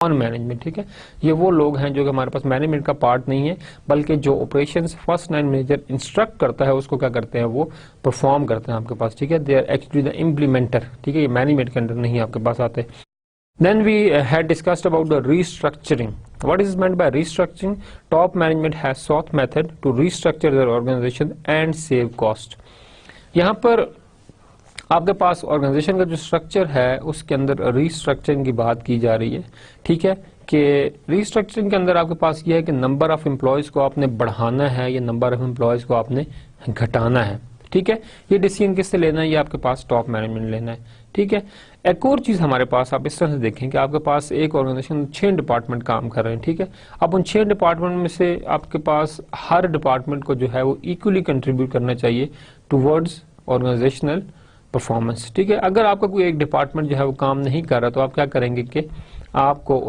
On management, ठीक है। ये वो लोग हैं जो कि हमारे पास मैनेजमेंट का पार्ट नहीं है, बल्कि जो operations first line manager instruct करता है उसको क्या करते हैं, वो परफॉर्म करते हैं आपके पास, ठीक है। They are actually the implementer, ठीक है। ये मैनेजमेंट के अंडर नहीं आपके पास आते। Then we had discussed about the restructuring. What is meant by restructuring? Top management has sought method to restructure their organization and save cost. यहाँ पर आपके पास ऑर्गेनाइजेशन का जो स्ट्रक्चर है उसके अंदर रीस्ट्रक्चरिंग की बात की जा रही है, ठीक है। कि रीस्ट्रक्चरिंग के अंदर आपके पास ये है कि नंबर ऑफ एम्प्लॉयज को आपने बढ़ाना है या नंबर ऑफ एम्प्लॉयज को आपने घटाना है, ठीक है। ये डिसीजन किससे लेना है, ये आपके पास टॉप मैनेजमेंट लेना है, ठीक है। एक और चीज हमारे पास आप इस तरह से देखें कि आपके पास एक ऑर्गेनाइजेशन 6 डिपार्टमेंट काम कर रहे हैं, ठीक है। अब उन 6 डिपार्टमेंट में से आपके पास हर डिपार्टमेंट को जो है वो इक्वली कंट्रीब्यूट करना चाहिए टुवर्ड्स ऑर्गेनाइजेशनल परफॉर्मेंस, ठीक है। अगर आपका कोई एक डिपार्टमेंट जो है वो काम नहीं कर रहा तो आप क्या करेंगे कि आपको